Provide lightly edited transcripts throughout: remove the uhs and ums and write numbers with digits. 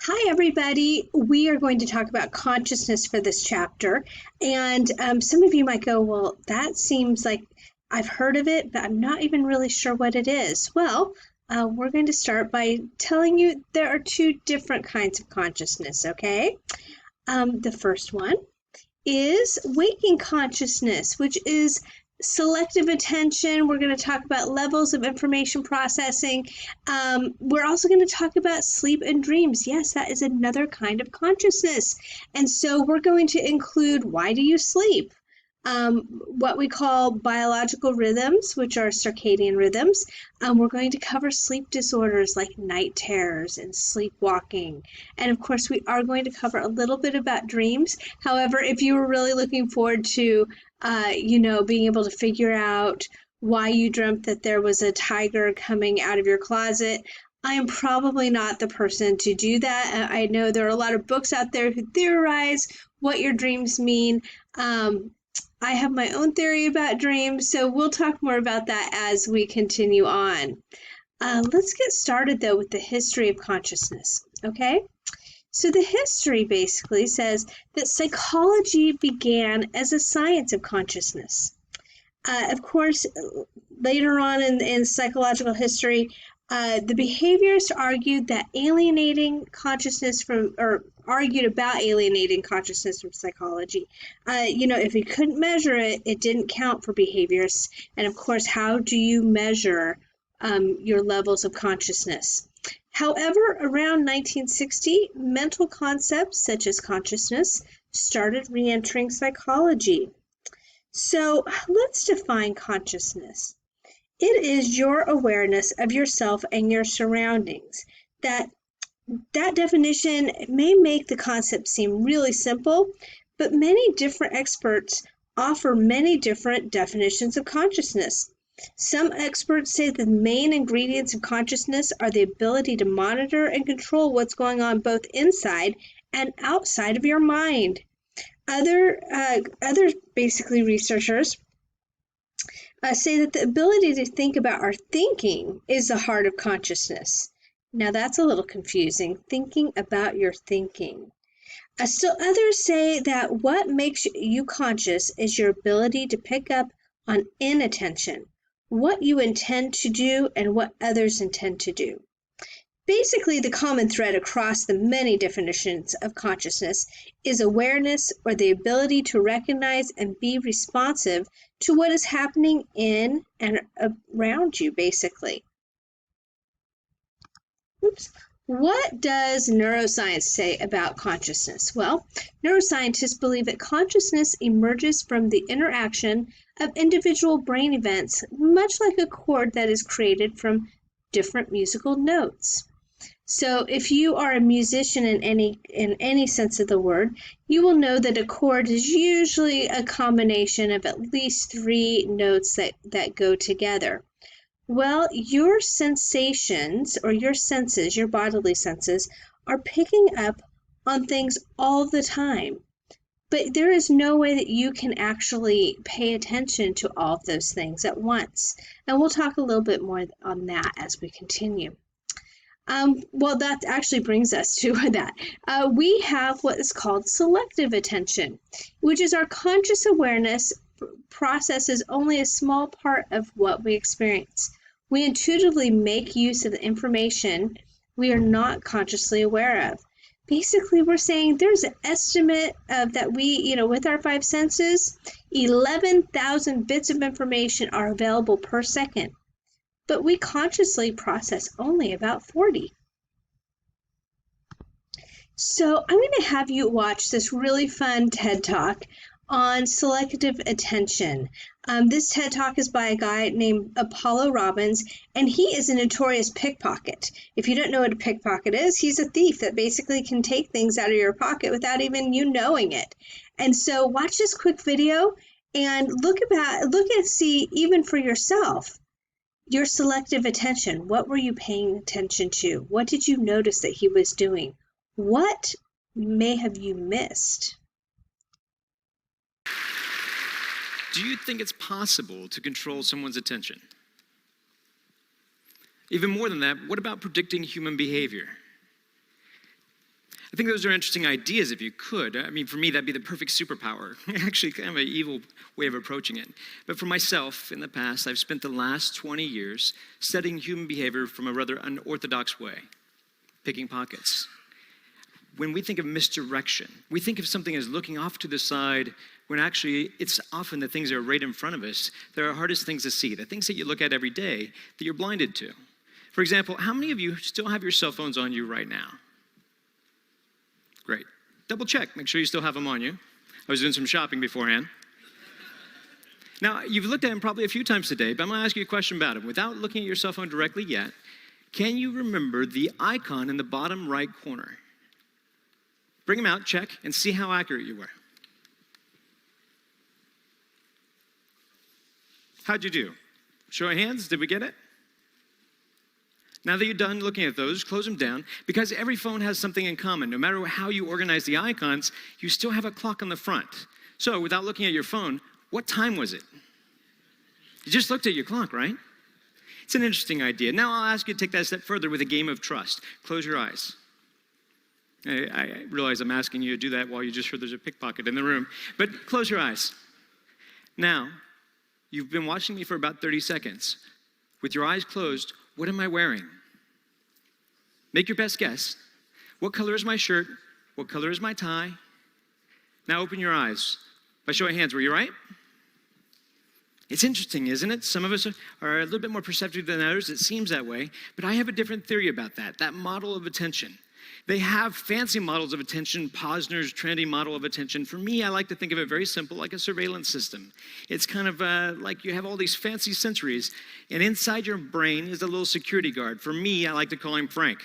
Hi, everybody. We are going to talk about consciousness for this chapter. And some of you might go, well, that seems like I've heard of it, but I'm not even really sure what it is. Well, we're going to start by telling you there are two different kinds of consciousness, okay? The first one is waking consciousness, which is selective attention. We're going to talk about levels of information processing. We're also going to talk about sleep and dreams. Yes, that is another kind of consciousness. And so we're going to include why do you sleep? What we call biological rhythms, which are circadian rhythms. We're going to cover sleep disorders like night terrors and sleepwalking. And of course, we are going to cover a little bit about dreams. However, if you were really looking forward to, being able to figure out why you dreamt that there was a tiger coming out of your closet, I am probably not the person to do that. I know there are a lot of books out there who theorize what your dreams mean. I have my own theory about dreams, so we'll talk more about that as we continue on. Let's get started, though, with the history of consciousness, okay? So the history basically says that psychology began as a science of consciousness. Of course, later on in psychological history, the behaviorists argued that argued about alienating consciousness from psychology. If you couldn't measure it, it didn't count for behaviorists. And of course, how do you measure your levels of consciousness? However, around 1960, mental concepts such as consciousness started re-entering psychology. So let's define consciousness. It is your awareness of yourself and your surroundings. That definition may make the concept seem really simple, but many different experts offer many different definitions of consciousness. Some experts say the main ingredients of consciousness are the ability to monitor and control what's going on both inside and outside of your mind. Other basically researchers say that the ability to think about our thinking is the heart of consciousness. Now that's a little confusing, thinking about your thinking. Still others say that what makes you conscious is your ability to pick up on inattention, what you intend to do and what others intend to do. Basically, the common thread across the many definitions of consciousness is awareness, or the ability to recognize and be responsive to what is happening in and around you, basically. What does neuroscience say about consciousness? Well, neuroscientists believe that consciousness emerges from the interaction of individual brain events, much like a chord that is created from different musical notes. So if you are a musician in any sense of the word, you will know that a chord is usually a combination of at least 3 notes that go together. Well, your sensations or your senses, your bodily senses, are picking up on things all the time. But there is no way that you can actually pay attention to all of those things at once. And we'll talk a little bit more on that as we continue. Well, that actually brings us to that. We have what is called selective attention, which is our conscious awareness processes only a small part of what we experience. We intuitively make use of the information we are not consciously aware of. Basically, we're saying there's an estimate of that we, with our 5 senses, 11,000 bits of information are available per second. But we consciously process only about 40. So I'm going to have you watch this really fun TED Talk on selective attention. This TED Talk is by a guy named Apollo Robbins, and he is a notorious pickpocket. If you don't know what a pickpocket is, he's a thief that basically can take things out of your pocket without even you knowing it. And so watch this quick video and look at see even for yourself. Your selective attention, what were you paying attention to? What did you notice that he was doing? What may have you missed? Do you think it's possible to control someone's attention? Even more than that, what about predicting human behavior? I think those are interesting ideas if you could. I mean, for me, that'd be the perfect superpower. Actually, kind of an evil way of approaching it. But for myself, in the past, I've spent the last 20 years studying human behavior from a rather unorthodox way, picking pockets. When we think of misdirection, we think of something as looking off to the side when actually it's often the things that are right in front of us that are hardest things to see, the things that you look at every day that you're blinded to. For example, how many of you still have your cell phones on you right now? Great. Double check, make sure you still have them on you. I was doing some shopping beforehand. Now, you've looked at them probably a few times today, but I'm going to ask you a question about them. Without looking at your cell phone directly yet, can you remember the icon in the bottom right corner? Bring them out, check, and see how accurate you were. How'd you do? Show of hands, did we get it? Now that you're done looking at those, close them down, because every phone has something in common. No matter how you organize the icons, you still have a clock on the front. So without looking at your phone, what time was it? You just looked at your clock, right? It's an interesting idea. Now I'll ask you to take that a step further with a game of trust. Close your eyes. I realize I'm asking you to do that while you just heard there's a pickpocket in the room, but close your eyes. Now, you've been watching me for about 30 seconds. With your eyes closed, what am I wearing? Make your best guess. What color is my shirt? What color is my tie? Now open your eyes. By show of hands, were you right? It's interesting, isn't it? Some of us are a little bit more perceptive than others. It seems that way. But I have a different theory about that model of attention. They have fancy models of attention, Posner's trendy model of attention. For me, I like to think of it very simple, like a surveillance system. It's kind of like you have all these fancy sensories, and inside your brain is a little security guard. For me, I like to call him Frank.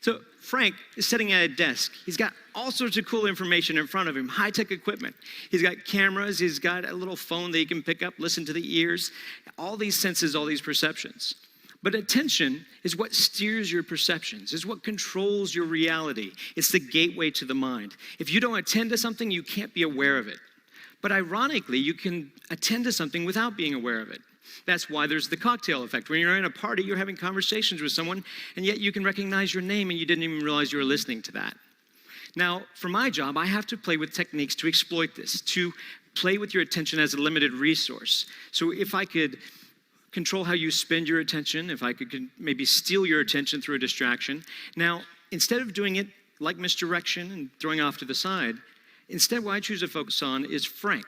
So Frank is sitting at a desk. He's got all sorts of cool information in front of him, high-tech equipment. He's got cameras. He's got a little phone that he can pick up, listen to the ears, all these senses, all these perceptions. But attention is what steers your perceptions, is what controls your reality. It's the gateway to the mind. If you don't attend to something, you can't be aware of it. But ironically, you can attend to something without being aware of it. That's why there's the cocktail effect. When you're in a party, you're having conversations with someone, and yet you can recognize your name and you didn't even realize you were listening to that. Now, for my job, I have to play with techniques to exploit this, to play with your attention as a limited resource. So if I could control how you spend your attention, if I could maybe steal your attention through a distraction. Now, instead of doing it like misdirection and throwing off to the side, instead what I choose to focus on is Frank.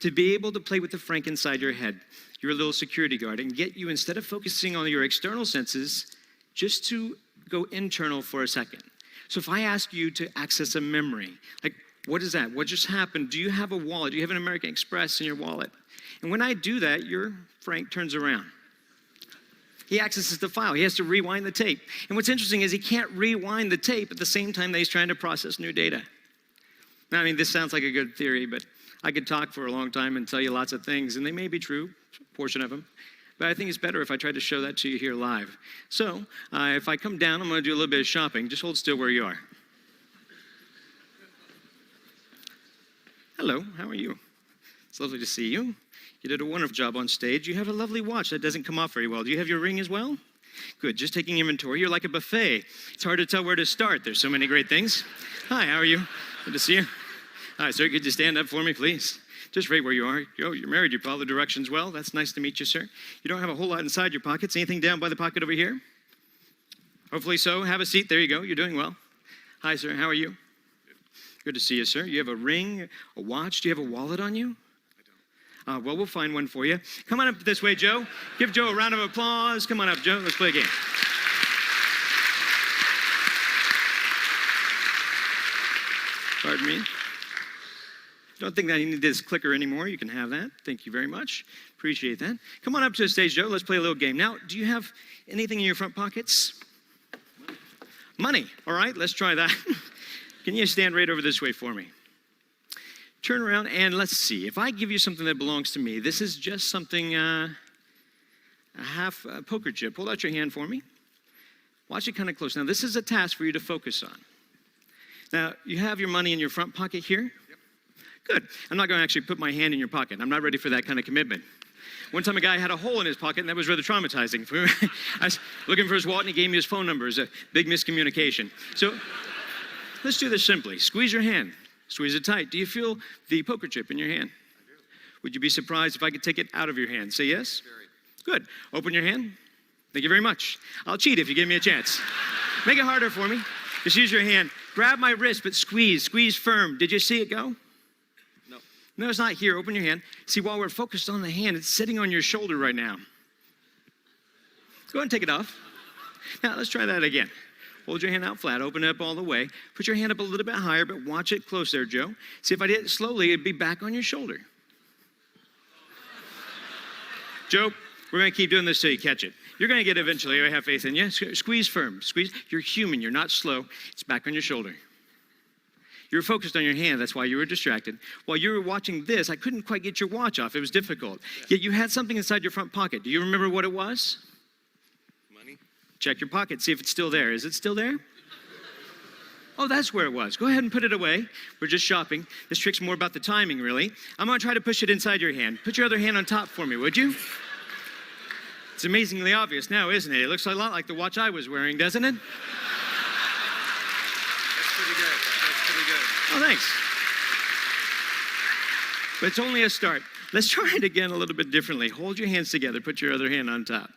To be able to play with the Frank inside your head, your little security guard, and get you, instead of focusing on your external senses, just to go internal for a second. So if I ask you to access a memory, like, what is that? What just happened? Do you have a wallet? Do you have an American Express in your wallet? And when I do that, your Frank turns around. He accesses the file. He has to rewind the tape. And what's interesting is he can't rewind the tape at the same time that he's trying to process new data. Now, I mean, this sounds like a good theory, but I could talk for a long time and tell you lots of things, and they may be true, a portion of them. But I think it's better if I try to show that to you here live. So if I come down, I'm going to do a little bit of shopping. Just hold still where you are. Hello, how are you? It's lovely to see you. You did a wonderful job on stage. You have a lovely watch that doesn't come off very well. Do you have your ring as well? Good, just taking inventory. You're like a buffet. It's hard to tell where to start. There's so many great things. Hi, how are you? Good to see you. Hi, sir, could you stand up for me, please? Just right where you are. You're married. You follow the directions well. That's nice to meet you, sir. You don't have a whole lot inside your pockets. Anything down by the pocket over here? Hopefully so. Have a seat. There you go. You're doing well. Hi, sir. How are you? Good to see you, sir. You have a ring, a watch. Do you have a wallet on you? Well, we'll find one for you. Come on up this way, Joe. Give Joe a round of applause. Come on up, Joe. Let's play a game. Pardon me. Don't think that you need this clicker anymore. You can have that. Thank you very much. Appreciate that. Come on up to the stage, Joe. Let's play a little game. Now, do you have anything in your front pockets? Money. All right, let's try that. Can you stand right over this way for me? Turn around and let's see. If I give you something that belongs to me, this is just something, a half poker chip. Hold out your hand for me. Watch it kind of close. Now, this is a task for you to focus on. Now, you have your money in your front pocket here? Yep. Good. I'm not going to actually put my hand in your pocket. I'm not ready for that kind of commitment. One time a guy had a hole in his pocket, and that was rather traumatizing. I was looking for his wallet, and he gave me his phone number. It was a big miscommunication. So let's do this simply. Squeeze your hand. Squeeze it tight. Do you feel the poker chip in your hand? I do. Would you be surprised if I could take it out of your hand? Say yes? Very. Good. Open your hand. Thank you very much. I'll cheat if you give me a chance. Make it harder for me. Just use your hand. Grab my wrist, but squeeze. Squeeze firm. Did you see it go? No. No, it's not here. Open your hand. See, while we're focused on the hand, it's sitting on your shoulder right now. Go ahead and take it off. Now, let's try that again. Hold your hand out flat. Open it up all the way. Put your hand up a little bit higher, but watch it close there, Joe. See, if I did it slowly, it'd be back on your shoulder. Joe, we're going to keep doing this till you catch it. You're going to get it eventually. I have faith in you. Squeeze firm. Squeeze. You're human. You're not slow. It's back on your shoulder. You were focused on your hand. That's why you were distracted. While you were watching this, I couldn't quite get your watch off. It was difficult. Yet you had something inside your front pocket. Do you remember what it was? Money. Check your pocket. See if it's still there. Is it still there? Oh, that's where it was. Go ahead and put it away. We're just shopping. This trick's more about the timing, really. I'm going to try to push it inside your hand. Put your other hand on top for me, would you? It's amazingly obvious now, isn't it? It looks a lot like the watch I was wearing, doesn't it? That's pretty good. That's pretty good. Oh, thanks. But it's only a start. Let's try it again a little bit differently. Hold your hands together. Put your other hand on top.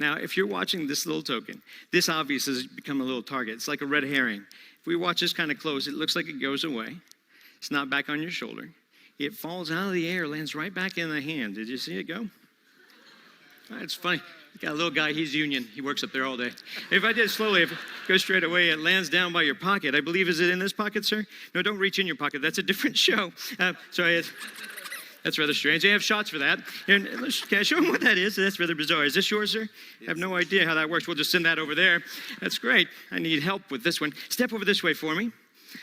Now, if you're watching this little token, this obviously has become a little target. It's like a red herring. If we watch this kind of close, it looks like it goes away. It's not back on your shoulder. It falls out of the air, lands right back in the hand. Did you see it go? It's funny. Got a little guy, he's union. He works up there all day. If I did it slowly, if it goes straight away, it lands down by your pocket. I believe, is it in this pocket, sir? No, don't reach in your pocket. That's a different show. Sorry, that's rather strange. They have shots for that. And can I show them what that is? That's rather bizarre. Is this yours, sir? I have no idea how that works. We'll just send that over there. That's great. I need help with this one. Step over this way for me.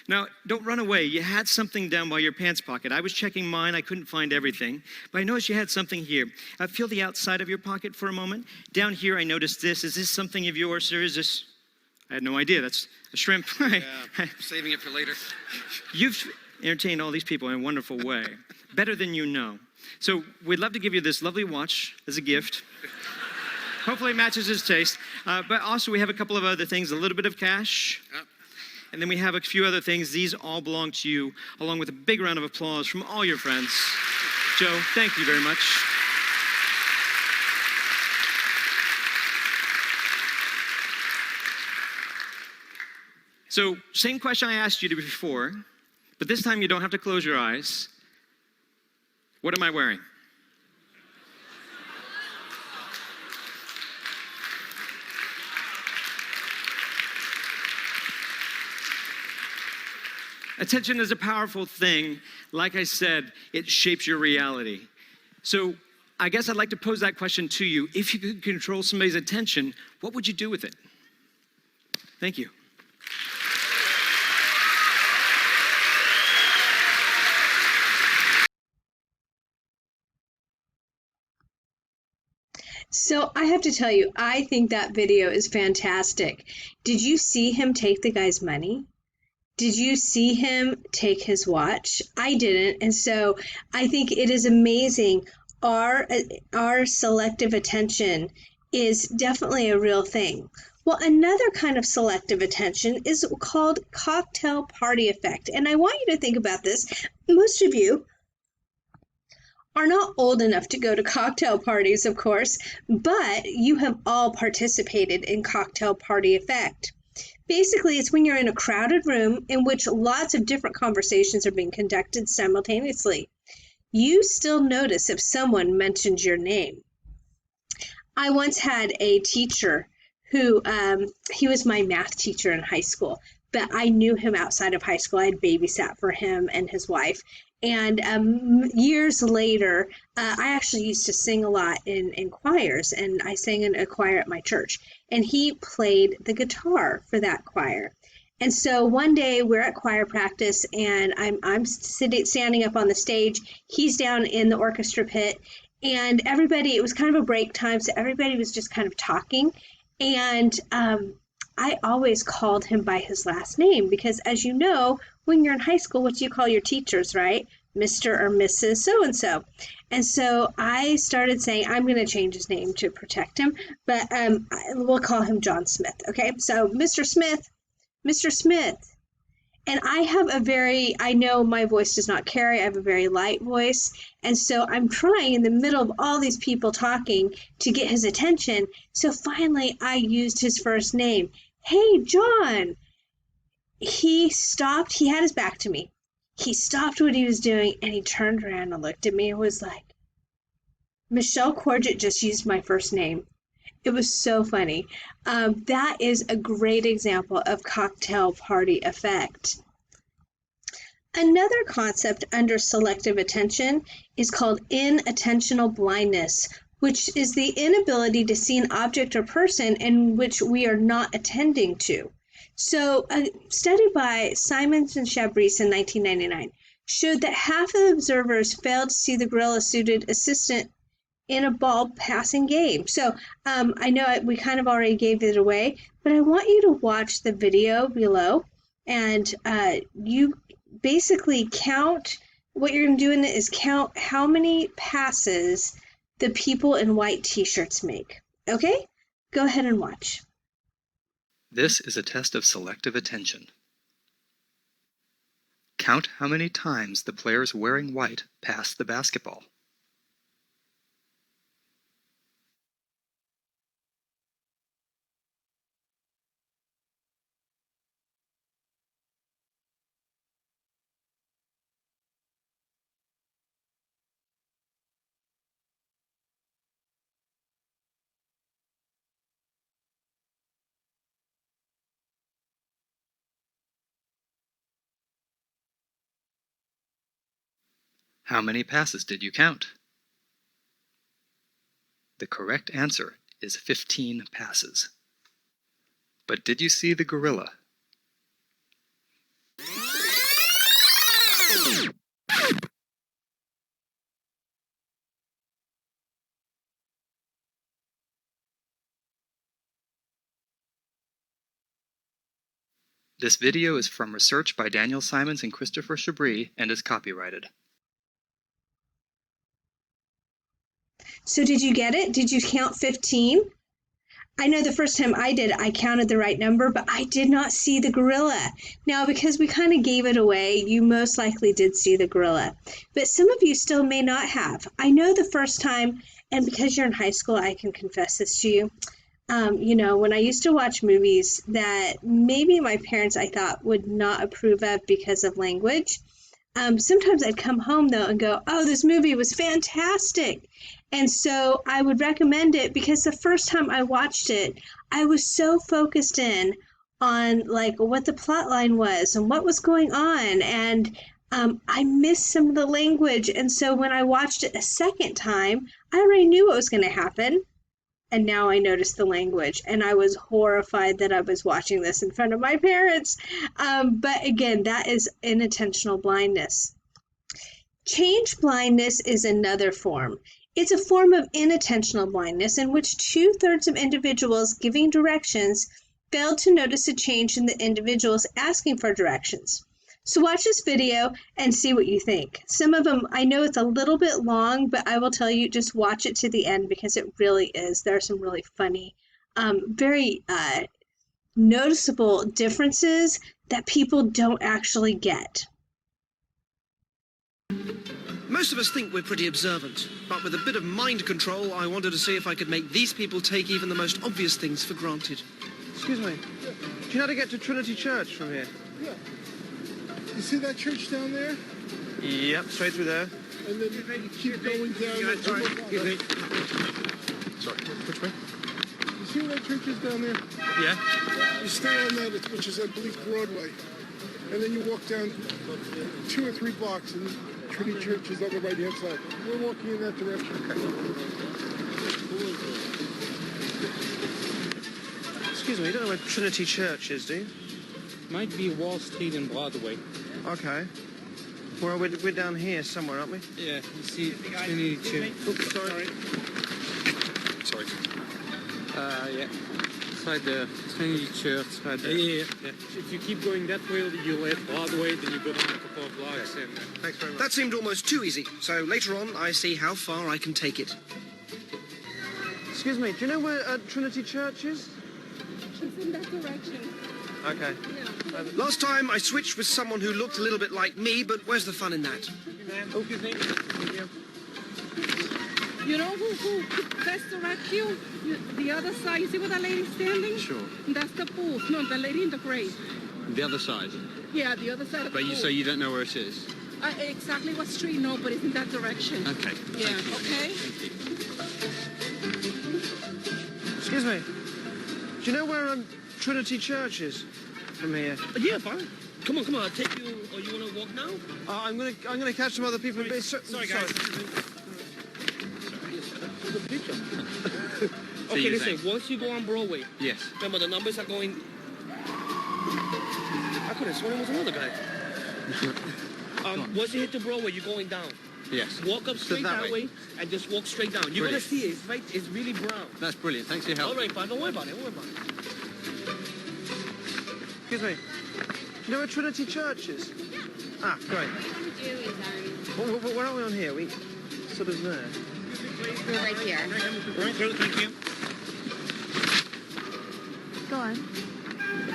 Now, don't run away. You had something down by your pants pocket. I was checking mine. I couldn't find everything. But I noticed you had something here. Feel the outside of your pocket for a moment. Down here, I noticed this. Is this something of yours, sir? Is this? I had no idea. That's a shrimp. Yeah, saving it for later. You've entertained all these people in a wonderful way. Better than you know. So we'd love to give you this lovely watch as a gift. Hopefully it matches his taste. But also we have a couple of other things. A little bit of cash. Yep. And then we have a few other things. These all belong to you, along with a big round of applause from all your friends. Joe, thank you very much. So, same question I asked you before, but this time you don't have to close your eyes. What am I wearing? Attention is a powerful thing. Like I said, it shapes your reality. So I guess I'd like to pose that question to you. If you could control somebody's attention, what would you do with it? Thank you. So I have to tell you, I think that video is fantastic. Did you see him take the guy's money? Did you see him take his watch? I didn't. And so I think it is amazing. Our selective attention is definitely a real thing. Well, another kind of selective attention is called cocktail party effect. And I want you to think about this. Most of you are not old enough to go to cocktail parties, of course, but you have all participated in cocktail party effect. Basically, it's when you're in a crowded room in which lots of different conversations are being conducted simultaneously. You still notice if someone mentions your name. I once had a teacher who, he was my math teacher in high school, but I knew him outside of high school. I had babysat for him and his wife. And years later, I actually used to sing a lot in choirs, and I sang in a choir at my church. And he played the guitar for that choir. And so one day we're at choir practice, and I'm standing up on the stage. He's down in the orchestra pit, and everybody, it was kind of a break time, so everybody was just kind of talking. And I always called him by his last name because, as you know, when you're in high school, what do you call your teachers, right? Mr. or Mrs. So-and-so. And so I started saying, I'm going to change his name to protect him, but we'll call him John Smith, okay? So Mr. Smith. And I know my voice does not carry, I have a very light voice. And so I'm trying in the middle of all these people talking to get his attention. So finally, I used his first name. Hey, John. He stopped, he had his back to me. He stopped what he was doing and he turned around and looked at me and was like, Michelle Corgett just used my first name. It was so funny. That is a great example of cocktail party effect. Another concept under selective attention is called inattentional blindness, which is the inability to see an object or person in which we are not attending to. So a study by Simons and Chabris in 1999 showed that half of the observers failed to see the gorilla-suited assistant in a ball passing game. So I know we kind of already gave it away, but I want you to watch the video below, and you basically count. What you're going to do in it is count how many passes the people in white t-shirts make. Okay? Go ahead and watch. This is a test of selective attention. Count how many times the players wearing white pass the basketball. How many passes did you count? The correct answer is 15 passes. But did you see the gorilla? This video is from research by Daniel Simons and Christopher Chabris and is copyrighted. So did you get it? Did you count 15? I know the first time I did, I counted the right number, but I did not see the gorilla. Now, because we kind of gave it away, you most likely did see the gorilla. But some of you still may not have. I know the first time, and because you're in high school, I can confess this to you. When I used to watch movies that maybe my parents, I thought, would not approve of because of language, sometimes I'd come home, though, and go, oh, this movie was fantastic. And so I would recommend it because the first time I watched it, I was so focused in on like what the plot line was and what was going on. And I missed some of the language. And so when I watched it a second time, I already knew what was going to happen. And now I noticed the language, and I was horrified that I was watching this in front of my parents. But again, that is inattentional blindness. Change blindness is another form. It's a form of inattentional blindness in which 2/3 of individuals giving directions fail to notice a change in the individuals asking for directions. So watch this video and see what you think. Some of them, I know it's a little bit long, but I will tell you, just watch it to the end because it really is. There are some really funny, very noticeable differences that people don't actually get. Most of us think we're pretty observant, but with a bit of mind control, I wanted to see if I could make these people take even the most obvious things for granted. Excuse me. Do you know how to get to Trinity Church from here? Yeah. You see that church down there? Yep, straight through there. And then you keep going down. Sorry, which way? You see where that church is down there? Yeah. You stay on that, which is, I believe, Broadway. And then you walk down 2 or 3 blocks, and Trinity Church is on the right-hand side. We're walking in that direction. Excuse me, you don't know where Trinity Church is, do you? Might be Wall Street and Broadway. Okay. Well, we're down here somewhere, aren't we? Yeah, you see Trinity Church. Oops, sorry. Sorry. Yeah. Inside the Trinity Church. Right there. Yeah. If you keep going that way, you'll hit Broadway, then you go down a couple of blocks. Okay. And, Thanks very much. That seemed almost too easy, so later on I see how far I can take it. Excuse me, do you know where Trinity Church is? It's in that direction. Okay. Last time I switched with someone who looked a little bit like me, but where's the fun in that? You know who best direct you? The other side. You see where that lady's standing? Sure. That's the pool. No, the lady in the gray. The other side. Yeah, the other side of the But pool. you say you don't know where it is? Exactly what street? No, but it's in that direction. Okay. Yeah, okay? Excuse me. Do you know where Trinity Church is from here? Yeah, fine. Come on, I'll take you. Or you want to walk now? I'm gonna catch some other people. Sorry, guys. So Okay, you listen. think- Once you go on Broadway, Yes. remember the numbers are going. I could have sworn it was another guy. Once you hit the Broadway, you're going down. Yes. Walk up straight that that way. way and just walk straight down. You're gonna Brilliant. see it. It's right. It's really brown. That's brilliant. Thanks for your help. All right, fine. Don't worry about it. Don't worry about it. Excuse me. Do you know where Trinity Church is? Ah, great. Where are we on here? We sort of there. We're right here. Right, thank you. Go on.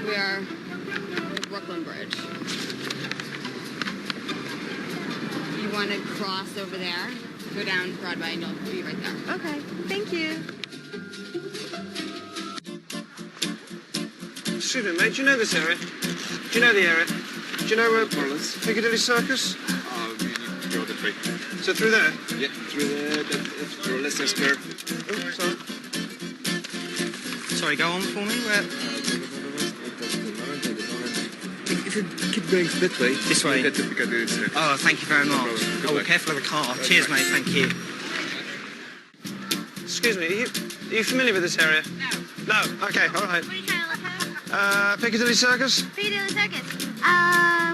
We are Brooklyn Bridge. You want to cross over there, go down Broadway, and you'll be right there. Okay, thank you. Excuse me, mate. Do you know this area? Do you know the area? Do you know Piccadilly Circus? You need to go the tree. So through there? Yeah, through the through Leicester Square. Oh, sorry. Sorry, go on for me. Where? If you keep going that way, This way? you'll get to Piccadilly Circus. Oh, thank you very much. problem. Oh, luck. careful of the car. Cheers, mate. Thank you. Excuse me. Are you familiar with this area? No. No. Okay. All right. What are you trying to look at? Piccadilly Circus. Piccadilly Circus.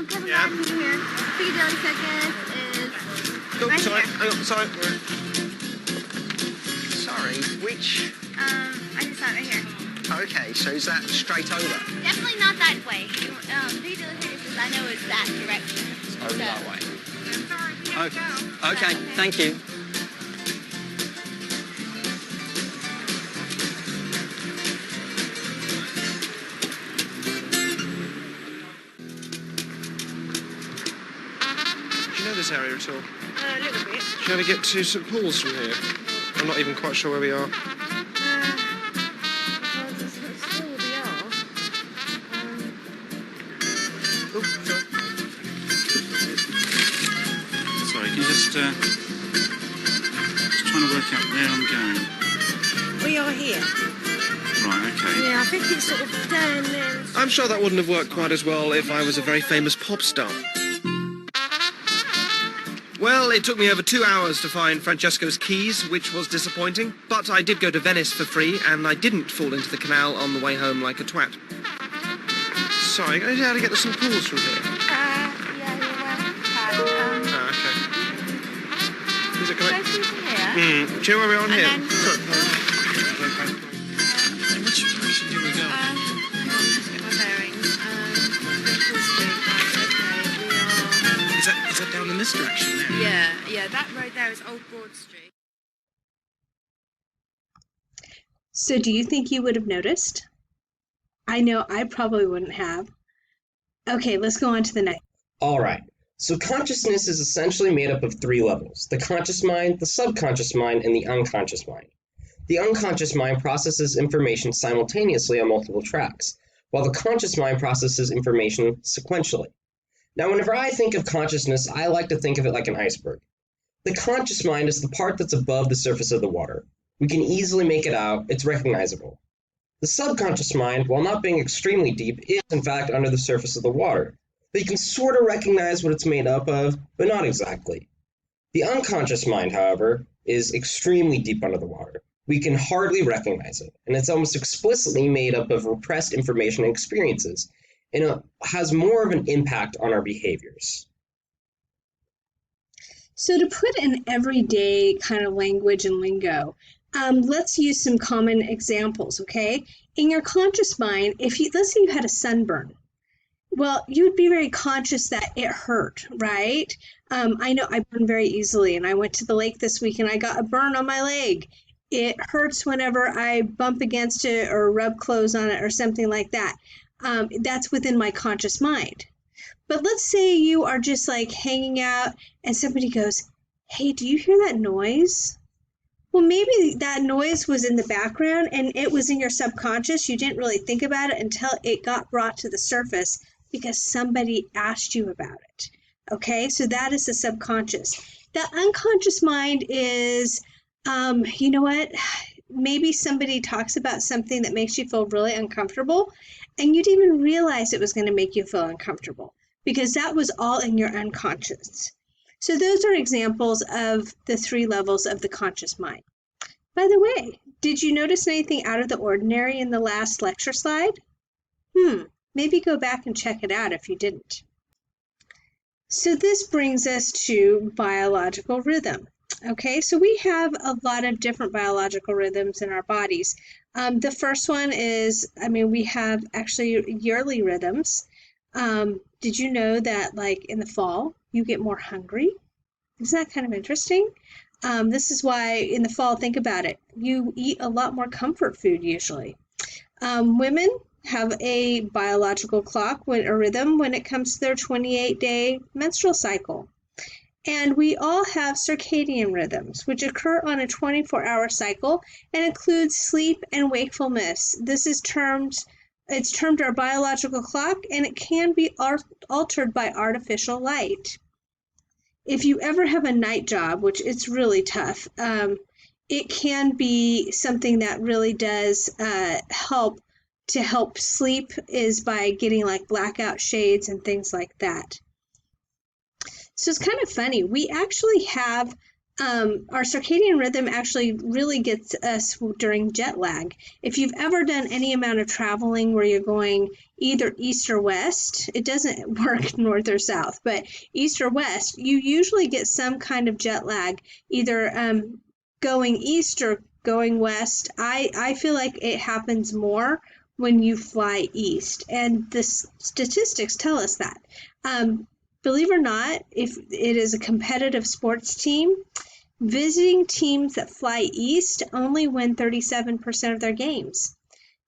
Cousin Yeah. Bob, can you hear? Piccadilly Circus is Oh, right sorry. here. Hang on. Sorry. Sorry, which? I just saw it right here. Okay, so is that straight over? Definitely not that way. Piccadilly Circus is, I know it's that direction. Over that way. I'm sorry, here Okay. we go. Okay, thank you. Do you know this area at all? A little bit. Do you ever get to St Paul's from here? I'm not even quite sure where we are. Well, this is still we are. Oh, sorry. Sorry, can you just trying to work out where I'm going? We are here. Right, okay. Yeah, I think it's sort of down there. I'm sure that wouldn't have worked quite as well if I was a very famous pop star. Well, it took me over 2 hours to find Francesco's keys, which was disappointing. But I did go to Venice for free, and I didn't fall into the canal on the way home like a twat. Sorry, I don't know how to get to St Paul's from here. Yeah, Ah, okay. Is it go correct? through from here. Do you know where we are on And here? then- Sorry. Which direction do we go? Hang on, just get my bearings. Bristol Street, right, okay, we are... Is that down in this direction there? Yeah, that road there is Old Broad Street. So do you think you would have noticed? I know I probably wouldn't have. Okay, let's go on to the next. All right. So consciousness is essentially made up of three levels: the conscious mind, the subconscious mind, and the unconscious mind. The unconscious mind processes information simultaneously on multiple tracks, while the conscious mind processes information sequentially. Now, whenever I think of consciousness, I like to think of it like an iceberg. The conscious mind is the part that's above the surface of the water. We can easily make it out, it's recognizable. The subconscious mind, while not being extremely deep, is in fact under the surface of the water. But you can sort of recognize what it's made up of, but not exactly. The unconscious mind, however, is extremely deep under the water. We can hardly recognize it, and it's almost explicitly made up of repressed information and experiences, and it has more of an impact on our behaviors. So to put in everyday kind of language and lingo, let's use some common examples, okay? In your conscious mind, let's say you had a sunburn. Well, you would be very conscious that it hurt, right? I know I burn very easily, and I went to the lake this week and I got a burn on my leg. It hurts whenever I bump against it or rub clothes on it or something like that. That's within my conscious mind. But let's say you are just like hanging out and somebody goes, hey, do you hear that noise? Well, maybe that noise was in the background and it was in your subconscious. You didn't really think about it until it got brought to the surface because somebody asked you about it. Okay, so that is the subconscious. The unconscious mind is, you know what? Maybe somebody talks about something that makes you feel really uncomfortable and you didn't even realize it was going to make you feel uncomfortable because that was all in your unconscious. So those are examples of the 3 levels of the conscious mind. By the way, did you notice anything out of the ordinary in the last lecture slide? Maybe go back and check it out if you didn't. So this brings us to biological rhythm. Okay, so we have a lot of different biological rhythms in our bodies. The first one is, we have actually yearly rhythms. Did you know that like in the fall, you get more hungry? Isn't that kind of interesting? This is why in the fall, think about it. You eat a lot more comfort food usually. Women have a biological clock, a rhythm when it comes to their 28-day menstrual cycle. And we all have circadian rhythms, which occur on a 24-hour cycle and includes sleep and wakefulness. This is termed our biological clock, and it can be altered by artificial light. If you ever have a night job, which it's really tough, it can be something that really does help sleep is by getting like blackout shades and things like that. So it's kind of funny. We actually have our circadian rhythm actually really gets us during jet lag. If you've ever done any amount of traveling where you're going either east or west, it doesn't work north or south, but east or west, you usually get some kind of jet lag, either going east or going west. I feel like it happens more when you fly east, and the statistics tell us that. Believe it or not, if it is a competitive sports team, visiting teams that fly east only win 37% of their games.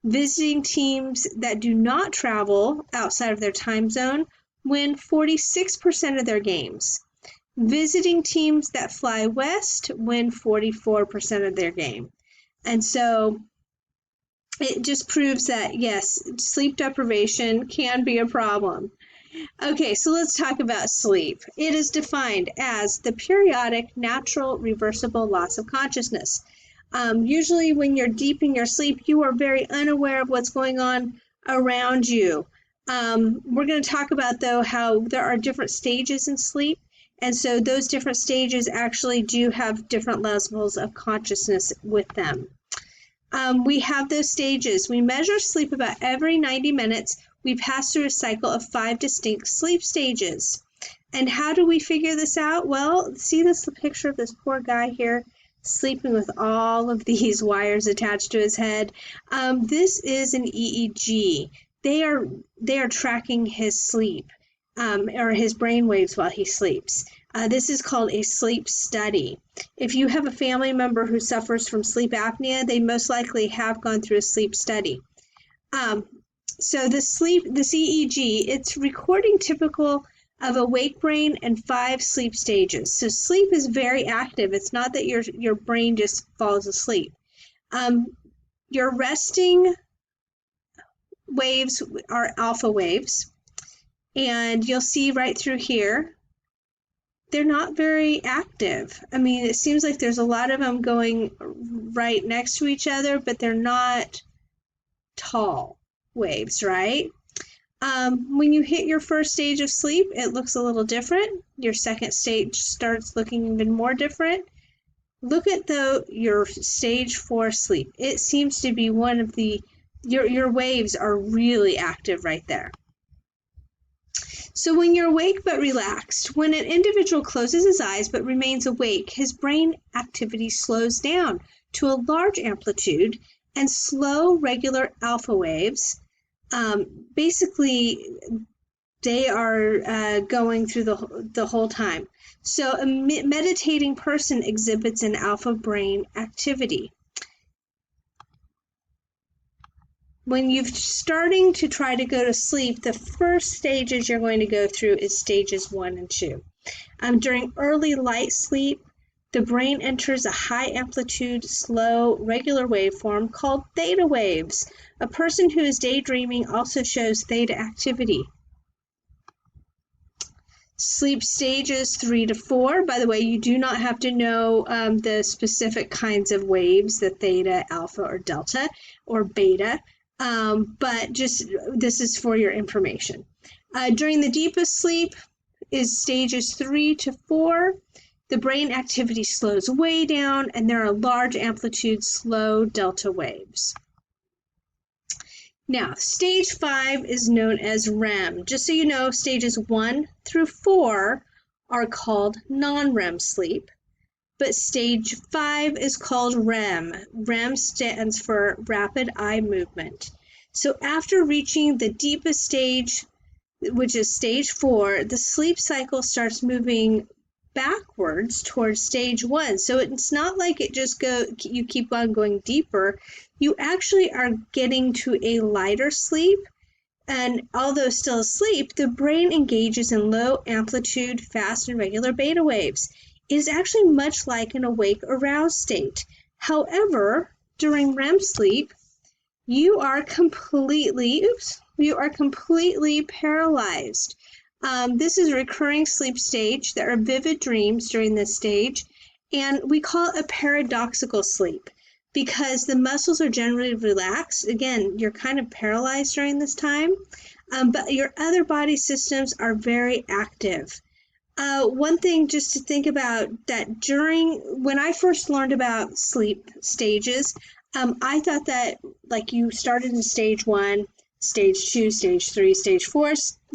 Visiting teams that do not travel outside of their time zone win 46% of their games. Visiting teams that fly west win 44% of their game. And so it just proves that, yes, sleep deprivation can be a problem. Okay, so let's talk about sleep. It is defined as the periodic, natural, reversible loss of consciousness. Usually when you're deep in your sleep, you are very unaware of what's going on around you. We're going to talk about, though, how there are different stages in sleep. And so those different stages actually do have different levels of consciousness with them. We have those stages. We measure sleep about every 90 minutes. We pass through a cycle of 5 distinct sleep stages. And how do we figure this out? Well, see this picture of this poor guy here sleeping with all of these wires attached to his head. This is an EEG. They are tracking his sleep or his brain waves while he sleeps. This is called a sleep study. If you have a family member who suffers from sleep apnea, they most likely have gone through a sleep study. So this EEG, it's recording typical of awake brain and 5 sleep stages. So sleep is very active. It's not that your brain just falls asleep. Your resting waves are alpha waves. And you'll see right through here, they're not very active. I mean, it seems like there's a lot of them going right next to each other, but they're not tall waves, right? When you hit your first stage of sleep, it looks a little different. Your second stage starts looking even more different. Look at your stage 4 sleep. It seems to be one of your waves are really active right there. So when you're awake but relaxed, when an individual closes his eyes but remains awake, his brain activity slows down to a large amplitude, and slow, regular alpha waves, basically, they are going through the whole time. So a meditating person exhibits an alpha brain activity. when you're starting to try to go to sleep, the first stages you're going to go through is stages 1 and 2. During early light sleep, the brain enters a high amplitude, slow, regular waveform called theta waves. A person who is daydreaming also shows theta activity. Sleep stages 3 to 4. By the way, you do not have to know the specific kinds of waves, the theta, alpha, or delta, or beta, but just this is for your information. During the deepest sleep is stages 3 to 4. The brain activity slows way down, and there are large amplitude, slow delta waves. Now, stage 5 is known as REM. Just so you know, stages 1 through 4 are called non-REM sleep, but stage 5 is called REM. REM stands for rapid eye movement. So after reaching the deepest stage, which is stage 4, the sleep cycle starts moving backwards towards stage 1. So it's not like it just you keep on going deeper. You actually are getting to a lighter sleep, and although still asleep, the brain engages in low amplitude, fast and regular beta waves. It is actually much like an awake aroused state. However, during REM sleep, you are completely paralyzed. This is a recurring sleep stage. There are vivid dreams during this stage, and we call it a paradoxical sleep because the muscles are generally relaxed. Again, you're kind of paralyzed during this time, but your other body systems are very active. One thing just to think about that when I first learned about sleep stages, I thought that like you started in stage 1, stage 2, stage 3, stage 4,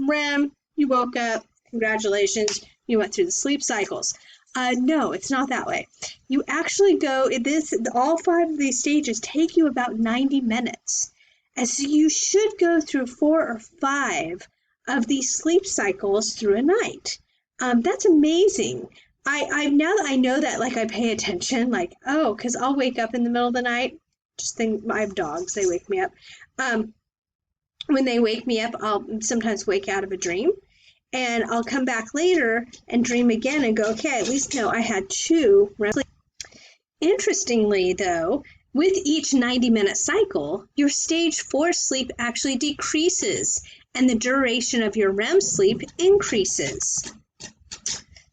REM, you woke up, congratulations, you went through the sleep cycles. No, it's not that way. You actually all 5 of these stages take you about 90 minutes. And so you should go through 4 or 5 of these sleep cycles through a night. That's amazing. I now that I know that, like I pay attention, like, oh, because I'll wake up in the middle of the night. Just think, I have dogs, they wake me up. When they wake me up, I'll sometimes wake out of a dream. And I'll come back later and dream again and go, okay, at least know I had 2 REM sleep. Interestingly, though, with each 90-minute cycle, your stage 4 sleep actually decreases and the duration of your REM sleep increases.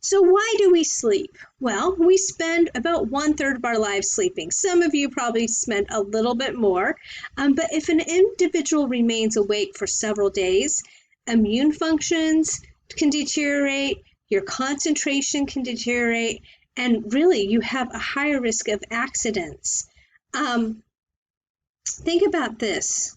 So why do we sleep? Well, we spend about 1/3 of our lives sleeping. Some of you probably spend a little bit more, but if an individual remains awake for several days, immune functions can deteriorate, your concentration can deteriorate, and really you have a higher risk of accidents. Think about this.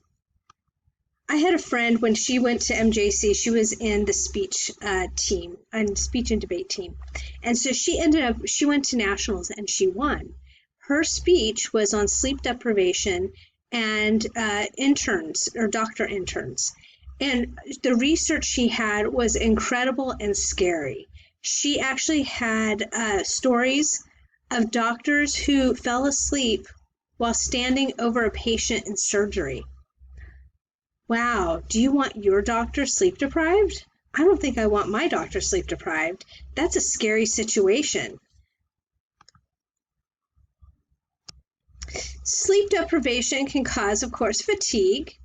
I had a friend when she went to MJC, she was in the speech team, and speech and debate team. And so she went to nationals and she won. Her speech was on sleep deprivation and interns or doctor interns. And the research she had was incredible and scary. She actually had stories of doctors who fell asleep while standing over a patient in surgery. Wow, do you want your doctor sleep deprived? I don't think I want my doctor sleep deprived. That's a scary situation. Sleep deprivation can cause, of course, fatigue,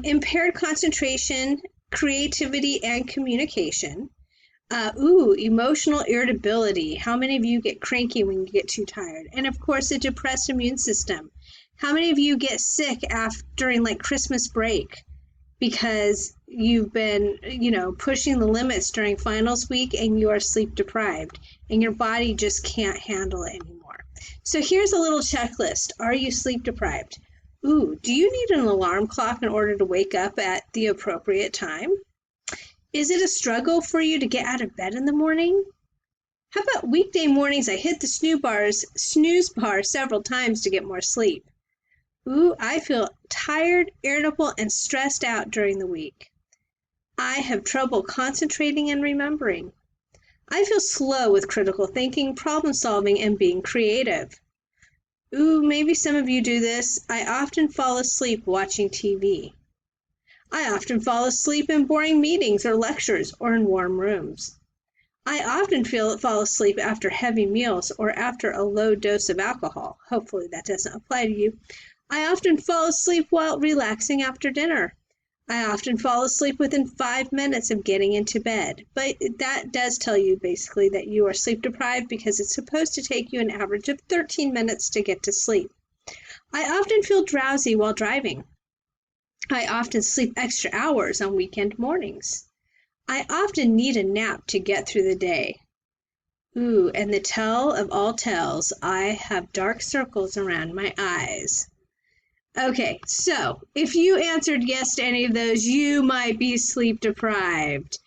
impaired concentration, creativity, and communication. Emotional irritability. How many of you get cranky when you get too tired? And of course, a depressed immune system. How many of you get sick during like Christmas break because you've been, pushing the limits during finals week and you are sleep deprived and your body just can't handle it anymore? So here's a little checklist. Are you sleep deprived? Do you need an alarm clock in order to wake up at the appropriate time? Is it a struggle for you to get out of bed in the morning? How about weekday mornings I hit the snooze bar several times to get more sleep? I feel tired, irritable, and stressed out during the week. I have trouble concentrating and remembering. I feel slow with critical thinking, problem solving, and being creative. Ooh, maybe some of you do this. I often fall asleep watching TV. I often fall asleep in boring meetings or lectures or in warm rooms. I often fall asleep after heavy meals or after a low dose of alcohol. Hopefully that doesn't apply to you. I often fall asleep while relaxing after dinner. I often fall asleep within 5 minutes of getting into bed. But that does tell you basically that you are sleep deprived because it's supposed to take you an average of 13 minutes to get to sleep. I often feel drowsy while driving. I often sleep extra hours on weekend mornings. I often need a nap to get through the day. Ooh, and the tell of all tells, I have dark circles around my eyes. Okay, so if you answered yes to any of those, you might be sleep deprived.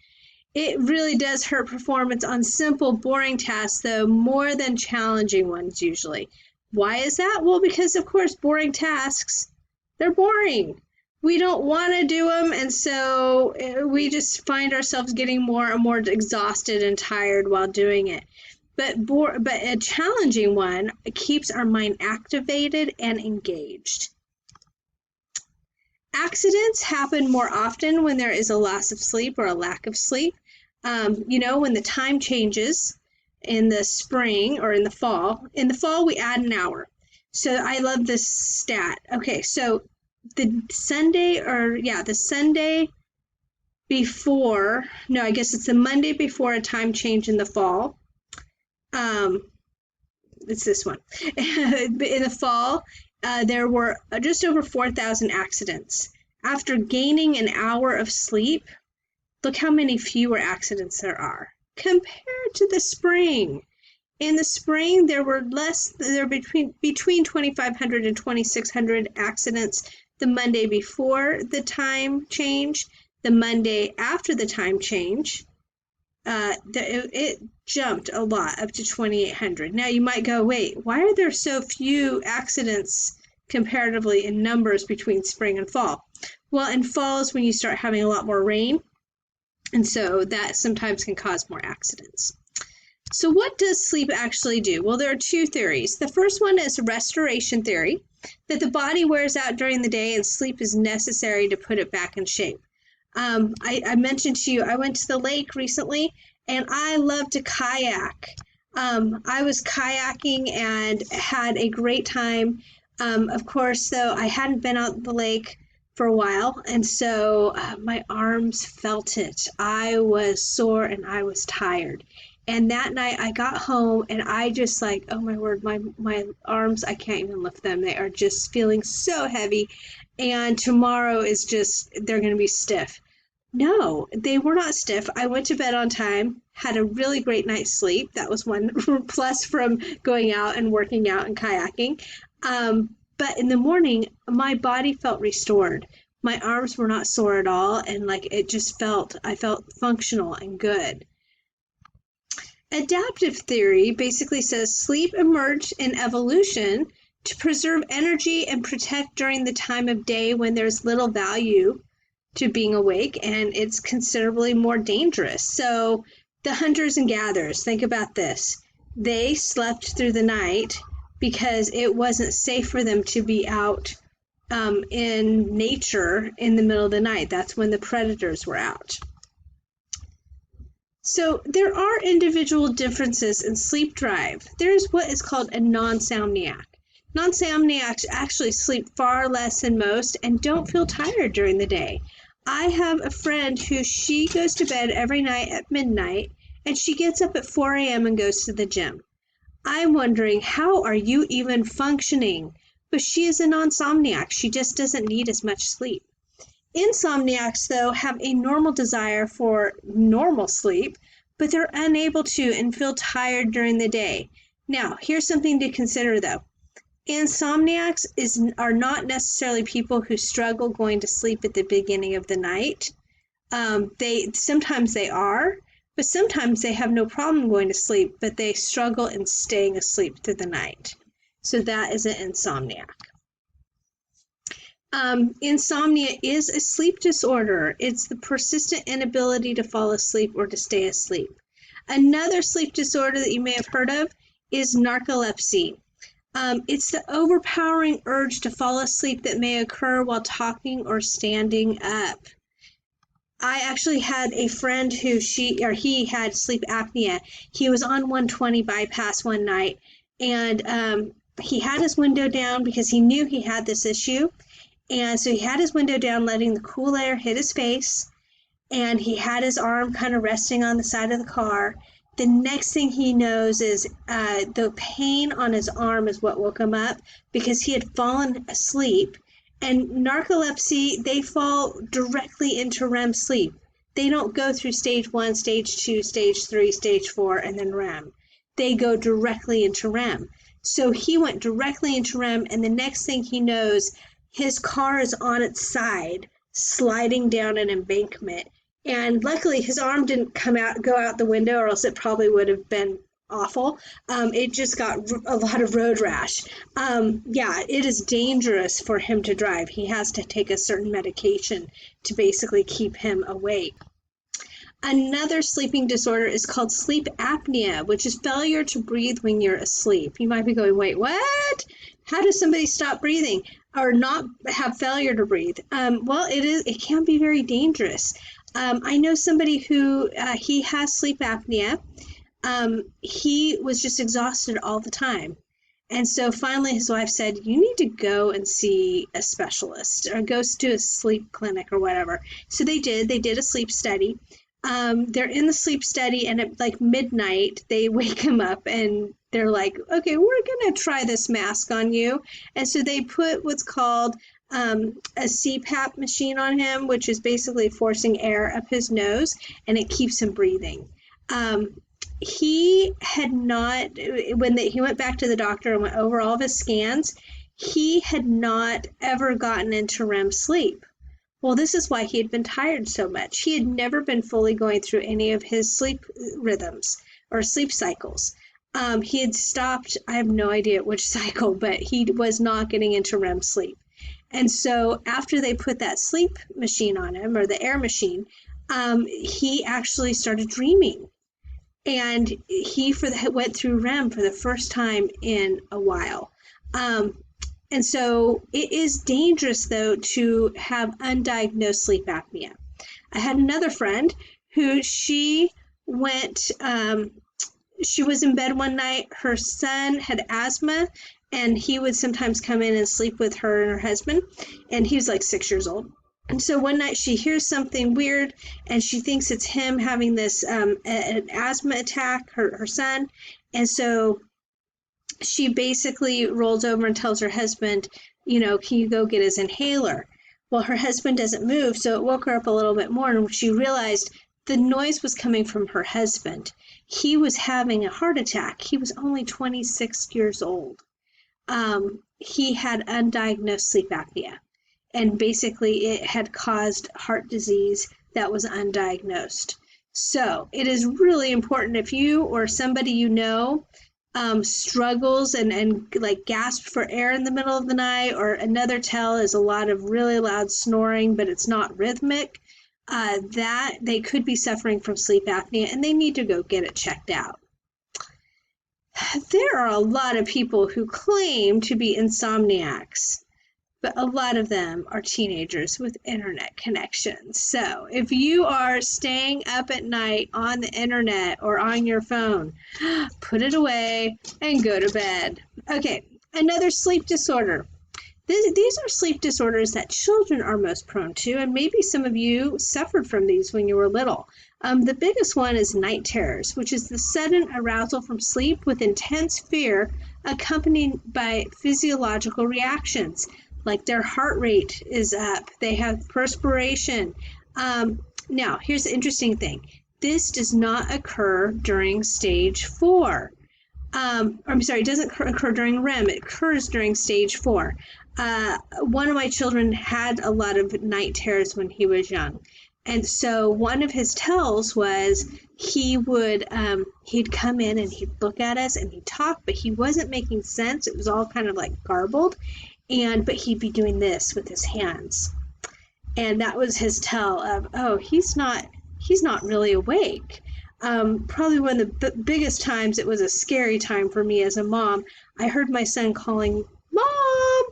It really does hurt performance on simple, boring tasks, though, more than challenging ones usually. Why is that? Well, because, of course, boring tasks, they're boring. We don't want to do them, and so we just find ourselves getting more and more exhausted and tired while doing it. But a challenging one keeps our mind activated and engaged. Accidents happen more often when there is a loss of sleep or a lack of sleep. When the time changes in the spring or in the fall. In the fall, we add an hour. So I love this stat. Okay, so the Sunday before, no, I guess it's the Monday before a time change in the fall. It's this one. In the fall, there were just over 4,000 accidents. After gaining an hour of sleep, look how many fewer accidents there are compared to the spring. In the spring, there were between 2,500 and 2,600 accidents the Monday before the time change. The Monday after the time change, it jumped a lot, up to 2,800. Now you might go, wait, why are there so few accidents comparatively in numbers between spring and fall? Well, in fall is when you start having a lot more rain, and so that sometimes can cause more accidents. So what does sleep actually do? Well, there are two theories. The first one is restoration theory, that the body wears out during the day and sleep is necessary to put it back in shape. I mentioned to you, I went to the lake recently, and I love to kayak. I was kayaking and had a great time. Of course, though, I hadn't been out the lake for a while, and so my arms felt it. I was sore and I was tired. And that night I got home and I just oh my word, my arms, I can't even lift them. They are just feeling so heavy. And tomorrow is they're going to be stiff. No, they were not stiff. I went to bed on time, had a really great night's sleep. That was one plus from going out and working out and kayaking. But in the morning, my body felt restored. My arms were not sore at all. And I felt functional and good. Adaptive theory basically says sleep emerged in evolution to preserve energy and protect during the time of day when there's little value to being awake and it's considerably more dangerous. So the hunters and gatherers, think about this. They slept through the night because it wasn't safe for them to be out in nature in the middle of the night. That's when the predators were out. So there are individual differences in sleep drive. There's what is called a non-somniac. Non-somniacs actually sleep far less than most and don't feel tired during the day. I have a friend who she goes to bed every night at midnight and she gets up at 4 a.m. and goes to the gym. I'm wondering, how are you even functioning? But she is a non-somniac. She just doesn't need as much sleep. Insomniacs, though, have a normal desire for normal sleep, but they're unable to and feel tired during the day. Now, here's something to consider, though. Insomniacs are not necessarily people who struggle going to sleep at the beginning of the night. Sometimes they are, but sometimes they have no problem going to sleep, but they struggle in staying asleep through the night. So that is an insomniac. Insomnia is a sleep disorder. It's the persistent inability to fall asleep or to stay asleep. Another sleep disorder that you may have heard of is narcolepsy. It's the overpowering urge to fall asleep that may occur while talking or standing up. I actually had a friend who he had sleep apnea. He was on 120 bypass one night, and he had his window down because he knew he had this issue. And so he had his window down, letting the cool air hit his face, and he had his arm kind of resting on the side of the car. The next thing he knows is the pain on his arm is what woke him up, because he had fallen asleep. And narcolepsy, they fall directly into REM sleep. They don't go through stage 1, stage 2, stage 3, stage 4, and then REM. They go directly into REM. So he went directly into REM, and the next thing he knows, his car is on its side, sliding down an embankment. And luckily, his arm didn't go out the window, or else it probably would have been awful. It just got a lot of road rash. Yeah, it is dangerous for him to drive. He has to take a certain medication to basically keep him awake. Another sleeping disorder is called sleep apnea, which is failure to breathe when you're asleep. You might be going, wait, what? How does somebody stop breathing or not have failure to breathe? Well, it can be very dangerous. I know somebody who he has sleep apnea. He was just exhausted all the time. And so finally his wife said, you need to go and see a specialist or go to a sleep clinic or whatever. So they did a sleep study. They're in the sleep study, and at like midnight, they wake him up and they're like, okay, we're going to try this mask on you. And so they put what's called a CPAP machine on him, which is basically forcing air up his nose, and it keeps him breathing. He had not, when he went back to the doctor and went over all of his scans, he had not ever gotten into REM sleep. Well, this is why he had been tired so much. He had never been fully going through any of his sleep rhythms or sleep cycles. He had stopped, I have no idea which cycle, but he was not getting into REM sleep. And so after they put that sleep machine on him, or the air machine, he actually started dreaming. And he went through REM for the first time in a while. And so it is dangerous, though, to have undiagnosed sleep apnea. I had another friend who she was in bed one night. Her son had asthma, and he would sometimes come in and sleep with her and her husband, and he was like 6 years old. And so one night she hears something weird, and she thinks it's him having this an asthma attack, her son. And so she basically rolls over and tells her husband, can you go get his inhaler? Well, her husband doesn't move, so it woke her up a little bit more, and she realized the noise was coming from her husband. He was having a heart attack. He was only 26 years old. He had undiagnosed sleep apnea, and basically it had caused heart disease that was undiagnosed. So it is really important, if you or somebody you know struggles and like gasps for air in the middle of the night, or another tell is a lot of really loud snoring, but it's not rhythmic, that they could be suffering from sleep apnea, and they need to go get it checked out. There are a lot of people who claim to be insomniacs, but a lot of them are teenagers with internet connections. So if you are staying up at night on the internet or on your phone, put it away and go to bed. Okay, another sleep disorder. These are sleep disorders that children are most prone to, and maybe some of you suffered from these when you were little. The biggest one is night terrors, which is the sudden arousal from sleep with intense fear accompanied by physiological reactions. Like their heart rate is up, they have perspiration. Now, here's the interesting thing. This does not occur during stage 4. It doesn't occur during REM, it occurs during stage 4. One of my children had a lot of night terrors when he was young. And so one of his tells was he'd come in and he'd look at us and he'd talk, but he wasn't making sense. It was all kind of like garbled. But he'd be doing this with his hands. And that was his tell of, oh, he's not really awake. probably one of the biggest times, it was a scary time for me as a mom. I heard my son calling, "Mom!"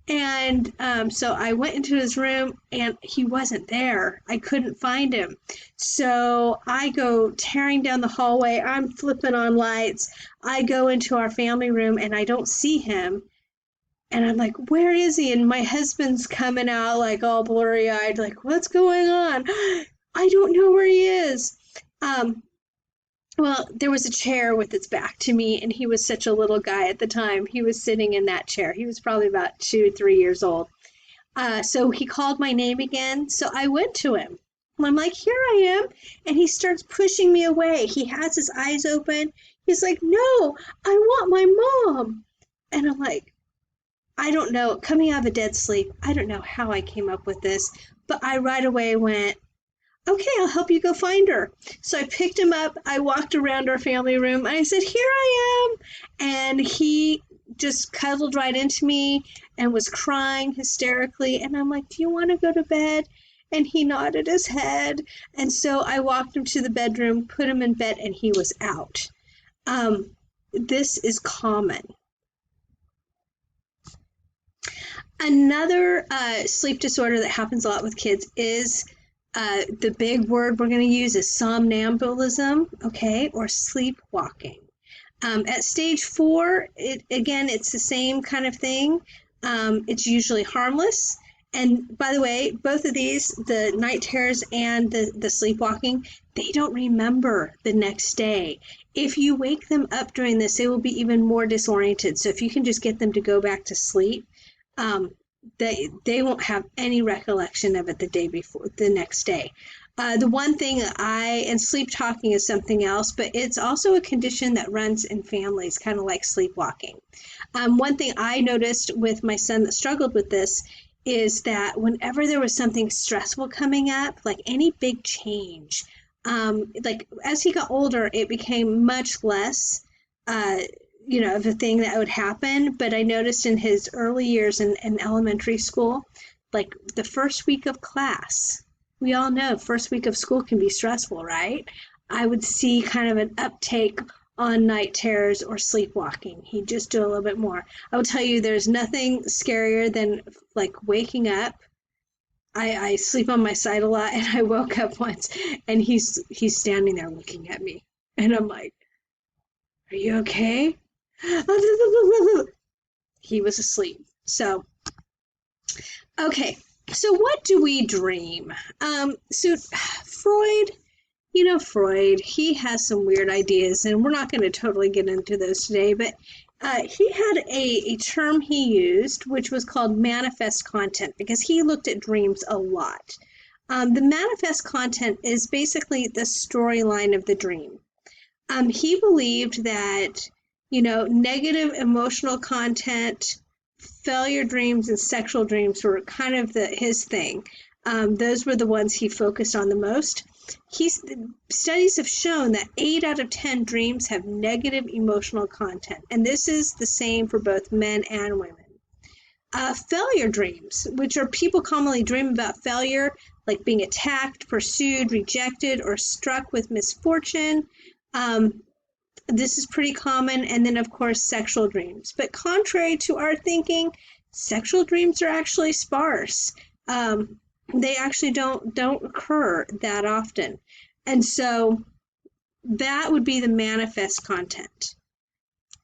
And so I went into his room and he wasn't there. I couldn't find him. So I go tearing down the hallway. I'm flipping on lights. I go into our family room and I don't see him. And I'm like, where is he? And my husband's coming out like all blurry eyed, like, what's going on? I don't know where he is. Well, there was a chair with its back to me, and he was such a little guy at the time. He was sitting in that chair. He was probably about 2 or 3 years old. So he called my name again. So I went to him. And I'm like, here I am. And he starts pushing me away. He has his eyes open. He's like, no, I want my mom. And I'm like, I don't know. Coming out of a dead sleep, I don't know how I came up with this, but I right away went, okay, I'll help you go find her. So I picked him up. I walked around our family room. And I said, here I am. And he just cuddled right into me and was crying hysterically. And I'm like, do you want to go to bed? And he nodded his head. And so I walked him to the bedroom, put him in bed, and he was out. This is common. Another sleep disorder that happens a lot with kids is the big word we're going to use is somnambulism, okay, or sleepwalking. At stage 4, it's the same kind of thing. It's usually harmless. And by the way, both of these, the night terrors and the sleepwalking, they don't remember the next day. If you wake them up during this, they will be even more disoriented. So if you can just get them to go back to sleep, they won't have any recollection of it the day before, the next day. The one thing and sleep talking is something else, but it's also a condition that runs in families, kind of like sleepwalking. One thing I noticed with my son that struggled with this is that whenever there was something stressful coming up, like any big change, like as he got older, it became much less of a thing that would happen. But I noticed in his early years in elementary school, like the first week of class, we all know first week of school can be stressful, right? I would see kind of an uptake on night terrors or sleepwalking. He'd just do a little bit more. I will tell you, there's nothing scarier than like waking up. I sleep on my side a lot, and I woke up once and he's standing there looking at me, and I'm like, are you okay? He was asleep. So, okay. So what do we dream? So Freud, Freud, he has some weird ideas, and we're not going to totally get into those today, but he had a term he used, which was called manifest content, because he looked at dreams a lot. The manifest content is basically the storyline of the dream. He believed that negative emotional content, failure dreams, and sexual dreams were kind of his thing. Those were the ones he focused on the most. Studies have shown that 8 out of 10 dreams have negative emotional content, and this is the same for both men and women. Failure dreams, which are people commonly dream about failure, like being attacked, pursued, rejected, or struck with misfortune. This is pretty common. And then, of course, sexual dreams. But contrary to our thinking, sexual dreams are actually sparse. They actually don't occur that often. And so that would be the manifest content.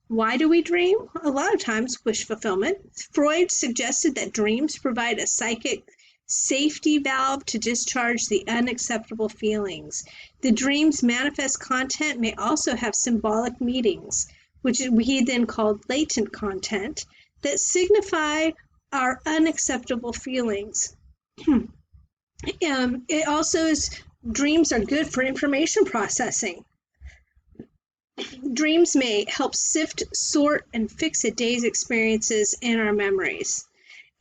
Why do we dream? A lot of times, wish fulfillment. Freud suggested that dreams provide a psychic safety valve to discharge the unacceptable feelings. The dream's manifest content may also have symbolic meanings, which he then called latent content, that signify our unacceptable feelings. It also is, dreams are good for information processing. Dreams may help sift, sort, and fix a day's experiences in our memories.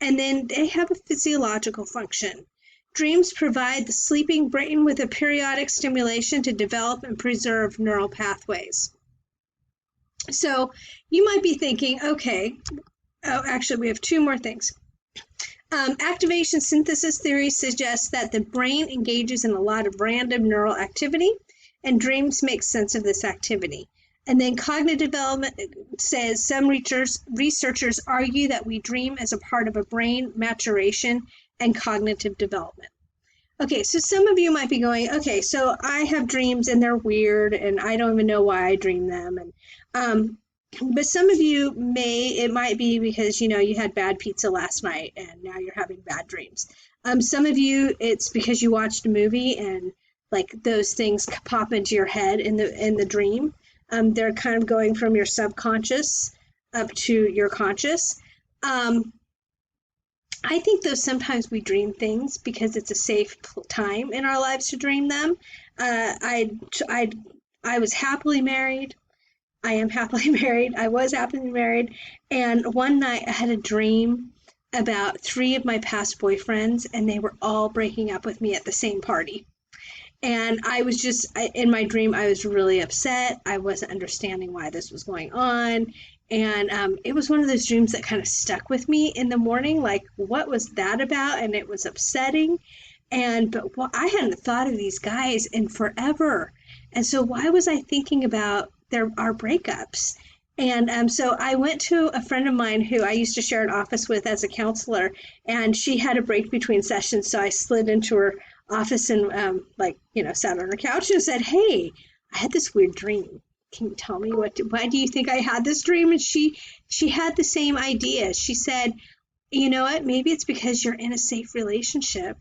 And then they have a physiological function. Dreams provide the sleeping brain with a periodic stimulation to develop and preserve neural pathways. So you might be thinking, okay, actually we have 2 more things. Activation synthesis theory suggests that the brain engages in a lot of random neural activity, and dreams make sense of this activity. And then cognitive development says some researchers argue that we dream as a part of a brain maturation and cognitive development. Okay, so some of you might be going, okay, so I have dreams and they're weird and I don't even know why I dream them. And but some of you it might be because, you had bad pizza last night and now you're having bad dreams. Some of you, it's because you watched a movie and like those things pop into your head in the dream. They're kind of going from your subconscious up to your conscious. I think though sometimes we dream things because it's a safe time in our lives to dream them. I was happily married. I am happily married. I was happily married. And one night I had a dream about 3 of my past boyfriends, and they were all breaking up with me at the same party. And I was in my dream, I was really upset. I wasn't understanding why this was going on. And it was one of those dreams that kind of stuck with me in the morning. Like, what was that about? And it was upsetting. But I hadn't thought of these guys in forever. And so why was I thinking about our breakups? And so I went to a friend of mine who I used to share an office with as a counselor, and she had a break between sessions. So I slid into her office and sat on her couch and said, "Hey, I had this weird dream. Can you tell me why do you think I had this dream?" And she had the same idea. She said, "You know what? Maybe it's because you're in a safe relationship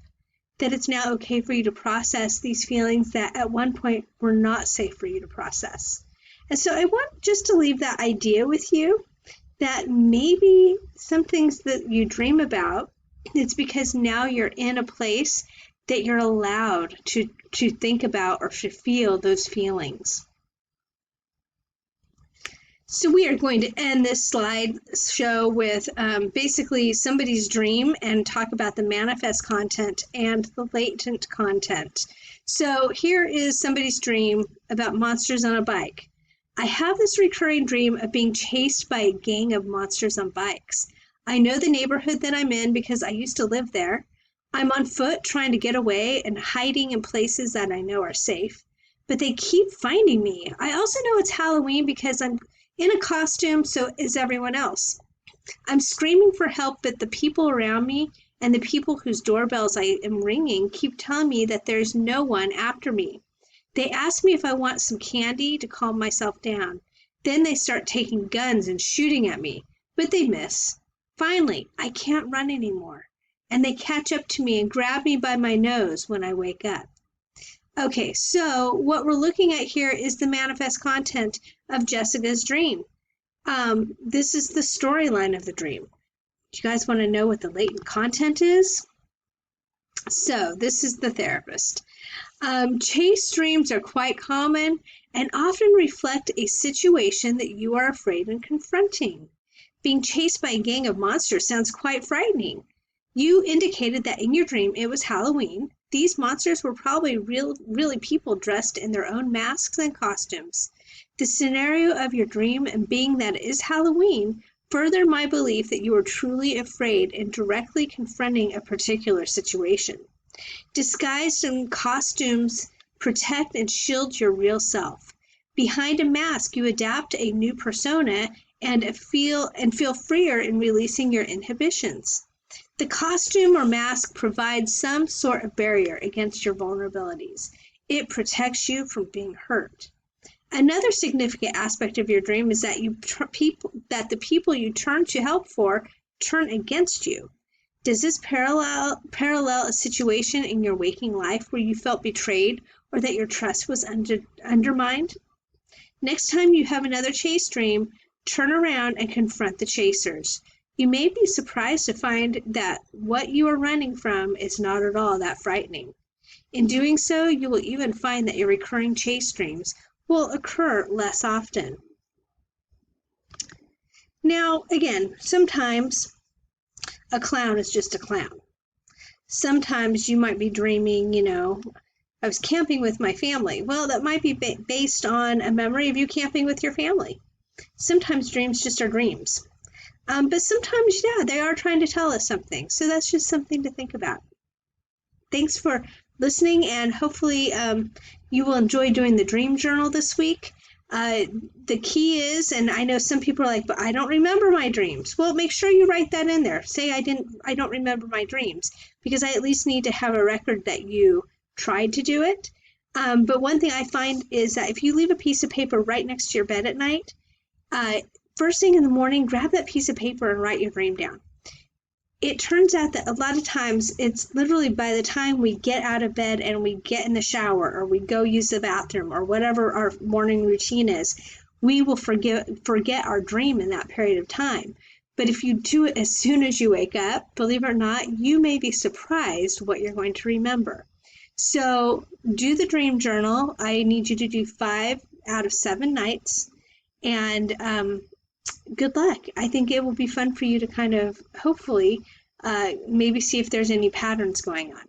that it's now okay for you to process these feelings that at one point were not safe for you to process." And so I want just to leave that idea with you that maybe some things that you dream about, it's because now you're in a place that you're allowed to think about or to feel those feelings. So we are going to end this slide show with basically somebody's dream and talk about the manifest content and the latent content. So here is somebody's dream about monsters on a bike. "I have this recurring dream of being chased by a gang of monsters on bikes. I know the neighborhood that I'm in because I used to live there. I'm on foot trying to get away and hiding in places that I know are safe, but they keep finding me. I also know it's Halloween because I'm in a costume, so is everyone else. I'm screaming for help, but the people around me and the people whose doorbells I am ringing keep telling me that there's no one after me. They ask me if I want some candy to calm myself down. Then they start taking guns and shooting at me, but they miss. Finally, I can't run anymore, and they catch up to me and grab me by my nose when I wake up." Okay, so what we're looking at here is the manifest content of Jessica's dream. This is the storyline of the dream. Do you guys want to know what the latent content is? So this is the therapist. Chase dreams are quite common and often reflect a situation that you are afraid and confronting. Being chased by a gang of monsters sounds quite frightening. You indicated that in your dream it was Halloween. These monsters were probably really people dressed in their own masks and costumes. The scenario of your dream and being that it is Halloween further my belief that you are truly afraid and directly confronting a particular situation. Disguised in costumes protect and shield your real self. Behind a mask, you adapt a new persona and feel freer in releasing your inhibitions. The costume or mask provides some sort of barrier against your vulnerabilities. It protects you from being hurt. Another significant aspect of your dream is that the people you turn to help for turn against you. Does this parallel a situation in your waking life where you felt betrayed or that your trust was undermined? Next time you have another chase dream, turn around and confront the chasers. You may be surprised to find that what you are running from is not at all that frightening. In doing so, you will even find that your recurring chase dreams will occur less often. Now, again, sometimes a clown is just a clown. Sometimes you might be dreaming, I was camping with my family. Well, that might be based on a memory of you camping with your family. Sometimes dreams just are dreams. But sometimes, they are trying to tell us something. So that's just something to think about. Thanks for listening, and hopefully you will enjoy doing the dream journal this week. The key is, and I know some people are like, but I don't remember my dreams. Well, make sure you write that in there. Say I don't remember my dreams, because I at least need to have a record that you tried to do it. But one thing I find is that if you leave a piece of paper right next to your bed at night, first thing in the morning, grab that piece of paper and write your dream down. It turns out that a lot of times it's literally by the time we get out of bed and we get in the shower or we go use the bathroom or whatever our morning routine is, we will forget our dream in that period of time. But if you do it as soon as you wake up, believe it or not, you may be surprised what you're going to remember. So do the dream journal. I need you to do 5 out of 7 nights. And good luck. I think it will be fun for you to kind of hopefully maybe see if there's any patterns going on.